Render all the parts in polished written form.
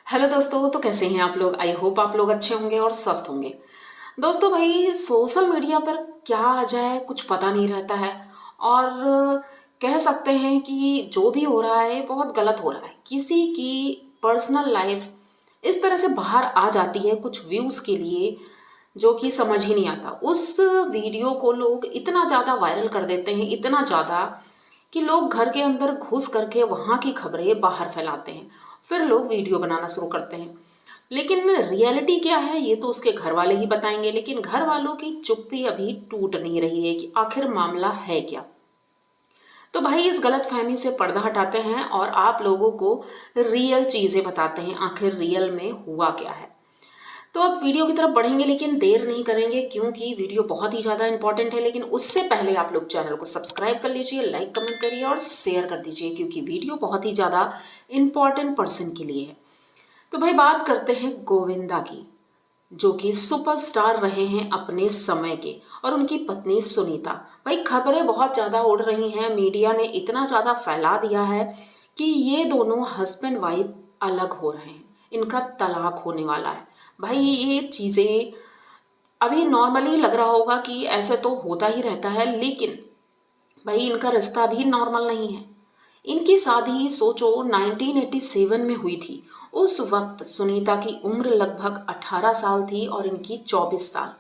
Hello दोस्तों, तो कैसे हैं आप लोग। आई होप आप लोग अच्छे होंगे और स्वस्थ होंगे। दोस्तों भाई, सोशल मीडिया पर क्या आ जाए कुछ पता नहीं रहता है। और कह सकते हैं कि जो भी हो रहा है बहुत गलत हो रहा है। किसी की पर्सनल लाइफ इस तरह से बाहर आ जाती है कुछ व्यूज़ के लिए, जो कि समझ ही नहीं आता। उस वीडियो को लोग इतना ज़्यादा वायरल कर देते हैं, इतना ज़्यादा कि लोग घर के अंदर घुस करके वहाँ की खबरें बाहर फैलाते हैं। फिर लोग वीडियो बनाना शुरू करते हैं। लेकिन रियलिटी क्या है ये तो उसके घर वाले ही बताएंगे। लेकिन घर वालों की चुप्पी अभी टूट नहीं रही है कि आखिर मामला है क्या। तो भाई इस गलत फहमी से पर्दा हटाते हैं और आप लोगों को रियल चीज़ें बताते हैं, आखिर रियल में हुआ क्या है। तो अब वीडियो की तरफ बढ़ेंगे, लेकिन देर नहीं करेंगे क्योंकि वीडियो बहुत ही ज़्यादा इंपॉर्टेंट है। लेकिन उससे पहले आप लोग चैनल को सब्सक्राइब कर लीजिए, लाइक कमेंट करिए और शेयर कर दीजिए, क्योंकि वीडियो बहुत ही ज़्यादा इंपॉर्टेंट पर्सन के लिए है। तो भाई बात करते हैं गोविंदा की, जो कि सुपरस्टार रहे हैं अपने समय के, और उनकी पत्नी सुनीता। भाई खबरें बहुत ज़्यादा उड़ रही हैं, मीडिया ने इतना ज़्यादा फैला दिया है कि ये दोनों हस्बैंड वाइफ अलग हो रहे हैं, इनका तलाक होने वाला है। भाई ये चीज़ें अभी नॉर्मली लग रहा होगा कि ऐसे तो होता ही रहता है, लेकिन भाई इनका रिश्ता भी नॉर्मल नहीं है। इनकी शादी सोचो 1987 में हुई थी। उस वक्त सुनीता की उम्र लगभग 18 साल थी और इनकी 24 साल।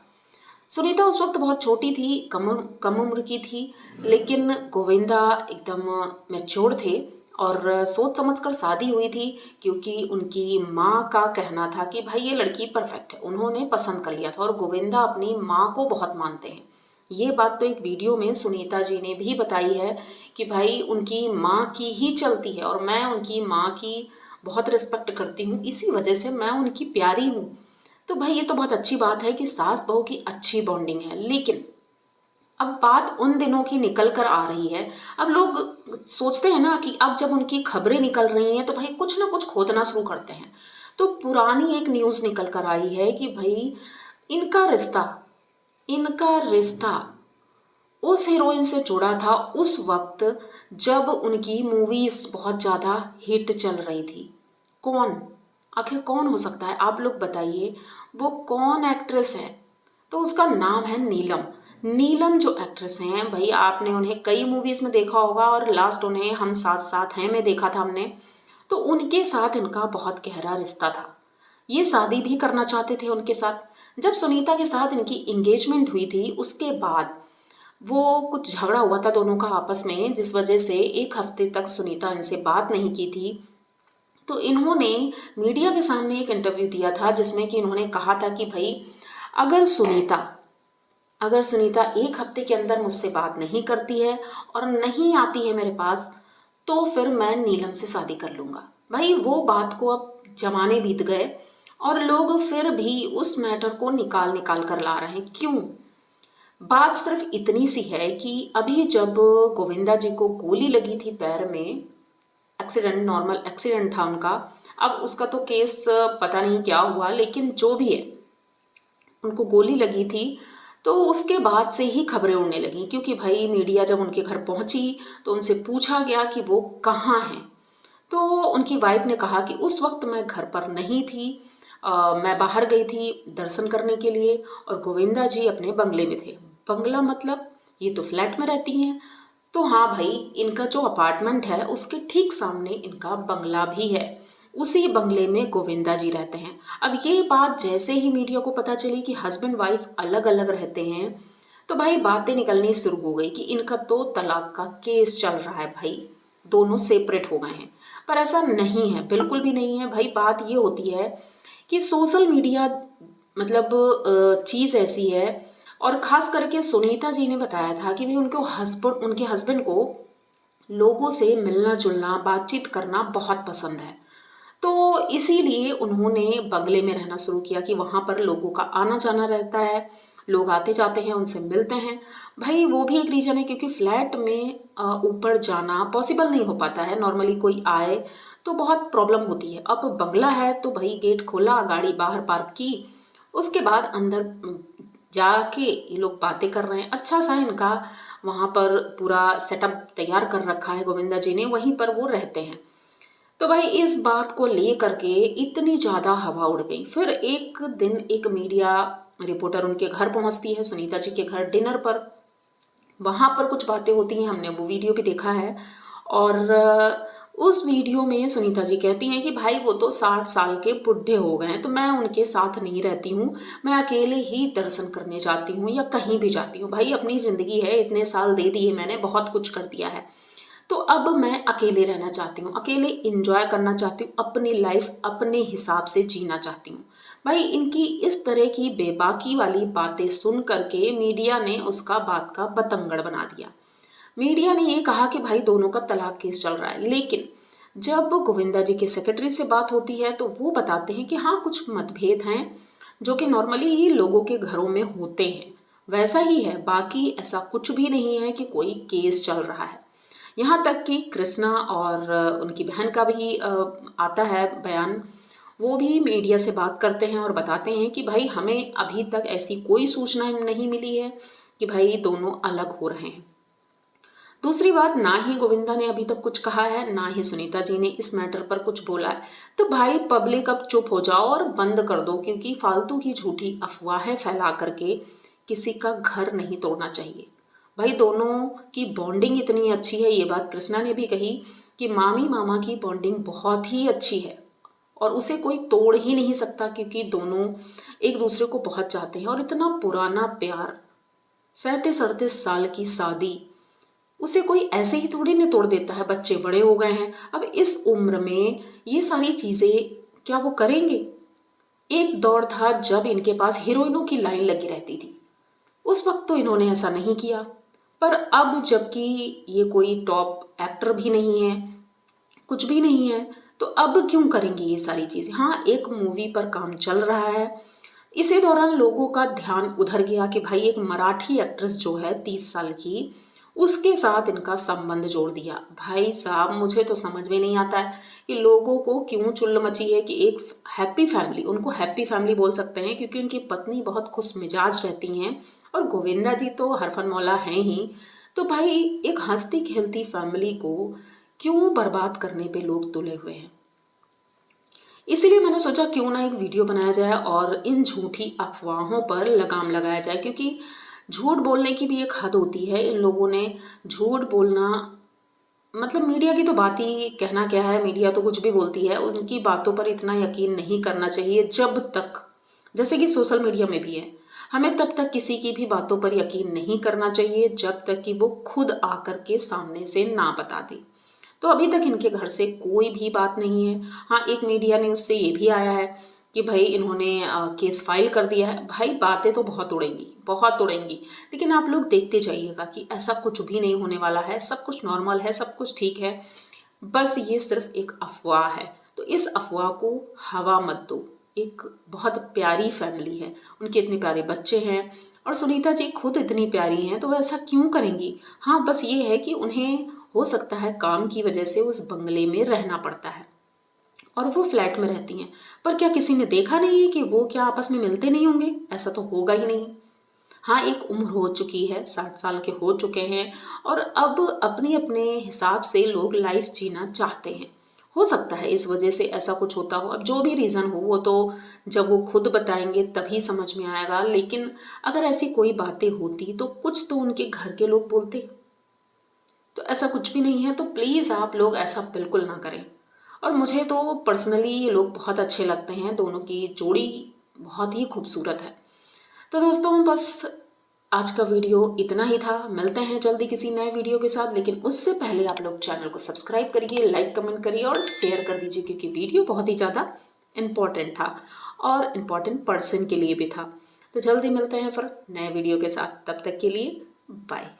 सुनीता उस वक्त बहुत छोटी थी, कम कम उम्र की थी। लेकिन गोविंदा एकदम मैच्योर थे और सोच समझ कर शादी हुई थी, क्योंकि उनकी माँ का कहना था कि भाई ये लड़की परफेक्ट है, उन्होंने पसंद कर लिया था। और गोविंदा अपनी माँ को बहुत मानते हैं। ये बात तो एक वीडियो में सुनीता जी ने भी बताई है कि भाई उनकी माँ की ही चलती है और मैं उनकी माँ की बहुत रिस्पेक्ट करती हूँ, इसी वजह से मैं उनकी प्यारी हूँ। तो भाई ये तो बहुत अच्छी बात है कि सास बहू की अच्छी बॉन्डिंग है। लेकिन अब बात उन दिनों की निकल कर आ रही है। अब लोग सोचते हैं ना कि अब जब उनकी खबरें निकल रही हैं तो भाई कुछ ना कुछ खोदना शुरू करते हैं। तो पुरानी एक न्यूज़ निकल कर आई है कि भाई इनका रिश्ता इनका रिश्ता उस हीरोइन से जुड़ा था उस वक्त जब उनकी मूवीज बहुत ज़्यादा हिट चल रही थी। कौन, आखिर कौन हो सकता है, आप लोग बताइए। वो कौन एक्ट्रेस है? तो उसका नाम है नीलम। नीलम जो एक्ट्रेस हैं भाई, आपने उन्हें कई मूवीज में देखा होगा और लास्ट उन्हें हम साथ साथ हैं में देखा था हमने। तो उनके साथ इनका बहुत गहरा रिश्ता था। ये शादी भी करना चाहते थे उनके साथ। जब सुनीता के साथ इनकी एंगेजमेंट हुई थी उसके बाद वो कुछ झगड़ा हुआ था दोनों का आपस में, जिस वजह से एक हफ्ते तक सुनीता इनसे बात नहीं की थी। तो इन्होंने मीडिया के सामने एक इंटरव्यू दिया था जिसमें कि इन्होंने कहा था कि भाई अगर सुनीता अगर सुनीता एक हफ्ते के अंदर मुझसे बात नहीं करती है और नहीं आती है मेरे पास, तो फिर मैं नीलम से शादी कर लूँगा। भाई वो बात को अब जमाने बीत गए और लोग फिर भी उस मैटर को निकाल निकाल कर ला रहे हैं। क्यों? बात सिर्फ इतनी सी है कि अभी जब गोविंदा जी को गोली लगी थी पैर में, एक्सीडेंट, नॉर्मल एक्सीडेंट था उनका। अब उसका तो केस पता नहीं क्या हुआ, लेकिन जो भी है उनको गोली लगी थी। तो उसके बाद से ही खबरें उड़ने लगी, क्योंकि भाई मीडिया जब उनके घर पहुंची तो उनसे पूछा गया कि वो कहाँ हैं। तो उनकी वाइफ ने कहा कि उस वक्त मैं घर पर नहीं थी, मैं बाहर गई थी दर्शन करने के लिए और गोविंदा जी अपने बंगले में थे। बंगला मतलब ये तो फ्लैट में रहती हैं। तो हाँ भाई, इनका जो अपार्टमेंट है उसके ठीक सामने इनका बंगला भी है। उसी बंगले में गोविंदा जी रहते हैं। अब ये बात जैसे ही मीडिया को पता चली कि हस्बैंड वाइफ अलग अलग रहते हैं, तो भाई बातें निकलनी शुरू हो गई कि इनका तो तलाक का केस चल रहा है, भाई दोनों सेपरेट हो गए हैं। पर ऐसा नहीं है, बिल्कुल भी नहीं है भाई। बात ये होती है कि सोशल मीडिया मतलब चीज़ ऐसी है। और ख़ास करके सुनीता जी ने बताया था कि भाई उनके हस्बैंड को लोगों से मिलना जुलना बातचीत करना बहुत पसंद है। तो इसीलिए उन्होंने बंगले में रहना शुरू किया कि वहाँ पर लोगों का आना जाना रहता है, लोग आते जाते हैं, उनसे मिलते हैं। भाई वो भी एक रीज़न है, क्योंकि फ्लैट में ऊपर जाना पॉसिबल नहीं हो पाता है। नॉर्मली कोई आए तो बहुत प्रॉब्लम होती है। अब बंगला है तो भाई गेट खोला, गाड़ी बाहर पार्क की, उसके बाद अंदर जाके ये लोग बातें कर रहे हैं। अच्छा सा इनका वहाँ पर पूरा सेटअप तैयार कर रखा है गोविंदा जी ने, वहीं पर वो रहते हैं। तो भाई इस बात को लेकर के इतनी ज़्यादा हवा उड़ गई। फिर एक दिन एक मीडिया रिपोर्टर उनके घर पहुंचती है, सुनीता जी के घर डिनर पर। वहां पर कुछ बातें होती हैं, हमने वो वीडियो भी देखा है। और उस वीडियो में सुनीता जी कहती हैं कि भाई वो तो 60 साल के बुढ़े हो गए हैं, तो मैं उनके साथ नहीं रहती हूँ, मैं अकेले ही दर्शन करने जाती हूँ या कहीं भी जाती हूँ। भाई अपनी ज़िंदगी है, इतने साल दे दिए मैंने, बहुत कुछ कर दिया है, तो अब मैं अकेले रहना चाहती हूँ, अकेले इंजॉय करना चाहती हूँ, अपनी लाइफ अपने हिसाब से जीना चाहती हूँ। भाई इनकी इस तरह की बेबाकी वाली बातें सुन करके मीडिया ने उसका बात का बतंगड़ बना दिया। मीडिया ने ये कहा कि भाई दोनों का तलाक केस चल रहा है, लेकिन जब गोविंदा जी के सेक्रेटरी से बात होती है तो वो बताते हैं कि हाँ कुछ मतभेद हैं जो कि नॉर्मली ही लोगों के घरों में होते हैं, वैसा ही है, बाकी ऐसा कुछ भी नहीं है कि कोई केस चल रहा है। यहाँ तक कि कृष्णा और उनकी बहन का भी आता है बयान। वो भी मीडिया से बात करते हैं और बताते हैं कि भाई हमें अभी तक ऐसी कोई सूचना नहीं मिली है कि भाई दोनों अलग हो रहे हैं। दूसरी बात, ना ही गोविंदा ने अभी तक कुछ कहा है, ना ही सुनीता जी ने इस मैटर पर कुछ बोला है। तो भाई पब्लिक अब चुप हो जाओ और बंद कर दो, क्योंकि फालतू की झूठी अफवाहें फैला करके किसी का घर नहीं तोड़ना चाहिए। भाई दोनों की बॉन्डिंग इतनी अच्छी है, ये बात कृष्णा ने भी कही कि मामी मामा की बॉन्डिंग बहुत ही अच्छी है और उसे कोई तोड़ ही नहीं सकता, क्योंकि दोनों एक दूसरे को बहुत चाहते हैं। और इतना पुराना प्यार, 37-38 साल की शादी, उसे कोई ऐसे ही थोड़ी नहीं तोड़ देता है। बच्चे बड़े हो गए हैं, अब इस उम्र में ये सारी चीजें क्या वो करेंगे? एक दौर था जब इनके पास हीरोइनों की लाइन लगी रहती थी, उस वक्त तो इन्होंने ऐसा नहीं किया। पर अब जबकि ये कोई टॉप एक्टर भी नहीं है, कुछ भी नहीं है, तो अब क्यों करेंगे ये सारी चीजें? हाँ, एक मूवी पर काम चल रहा है, इसी दौरान लोगों का ध्यान उधर गया कि भाई एक मराठी एक्ट्रेस जो है 30 साल की, उसके साथ इनका संबंध जोड़ दिया। भाई साहब मुझे तो समझ में नहीं आता है कि लोगों को क्यों चुल मची है कि एक हैप्पी फैमिली, उनको हैप्पी फैमिली बोल सकते हैं क्योंकि उनकी पत्नी बहुत खुश मिजाज रहती हैं और गोविंदा जी तो हरफन मौला हैं ही। तो भाई एक हंसती खेलती फैमिली को क्यों बर्बाद करने पे लोग तुले हुए हैं? इसीलिए मैंने सोचा क्यों ना एक वीडियो बनाया जाए और इन झूठी अफवाहों पर लगाम लगाया जाए, क्योंकि झूठ बोलने की भी एक हद होती है। इन लोगों ने झूठ बोलना, मतलब मीडिया की तो बात ही कहना क्या है, मीडिया तो कुछ भी बोलती है, उनकी बातों पर इतना यकीन नहीं करना चाहिए जब तक, जैसे कि सोशल मीडिया में भी है, हमें तब तक किसी की भी बातों पर यकीन नहीं करना चाहिए जब तक कि वो खुद आकर के सामने से ना बता दे। तो अभी तक इनके घर से कोई भी बात नहीं है। हाँ, एक मीडिया न्यूज़ से ये भी आया है कि भाई इन्होंने केस फाइल कर दिया है। भाई बातें तो बहुत उड़ेंगी, बहुत उड़ेंगी, लेकिन आप लोग देखते जाइएगा कि ऐसा कुछ भी नहीं होने वाला है, सब कुछ नॉर्मल है, सब कुछ ठीक है, बस ये सिर्फ एक अफवाह है। तो इस अफवाह को हवा मत दो। एक बहुत प्यारी फैमिली है, उनके इतने प्यारे बच्चे हैं और सुनीता जी खुद इतनी प्यारी हैं, तो ऐसा क्यों करेंगी? हाँ, बस ये है कि उन्हें हो सकता है काम की वजह से उस बंगले में रहना पड़ता है और वो फ्लैट में रहती हैं, पर क्या किसी ने देखा नहीं है कि वो क्या आपस में मिलते नहीं होंगे? ऐसा तो होगा ही नहीं। हाँ, एक उम्र हो चुकी है, 60 साल के हो चुके हैं और अब अपने अपने हिसाब से लोग लाइफ जीना चाहते हैं। हो सकता है इस वजह से ऐसा कुछ होता हो, अब जो भी रीज़न हो वो तो जब वो खुद बताएंगे तभी समझ में आएगा। लेकिन अगर ऐसी कोई बातें होती तो कुछ तो उनके घर के लोग बोलते, तो ऐसा कुछ भी नहीं है। तो प्लीज़ आप लोग ऐसा बिल्कुल ना करें। और मुझे तो पर्सनली ये लोग बहुत अच्छे लगते हैं, दोनों की जोड़ी बहुत ही खूबसूरत है। तो दोस्तों बस आज का वीडियो इतना ही था, मिलते हैं जल्दी किसी नए वीडियो के साथ। लेकिन उससे पहले आप लोग चैनल को सब्सक्राइब करिए, लाइक कमेंट करिए और शेयर कर दीजिए, क्योंकि वीडियो बहुत ही ज़्यादा इम्पॉर्टेंट था और इम्पॉर्टेंट पर्सन के लिए भी था। तो जल्दी मिलते हैं फिर नए वीडियो के साथ, तब तक के लिए बाय।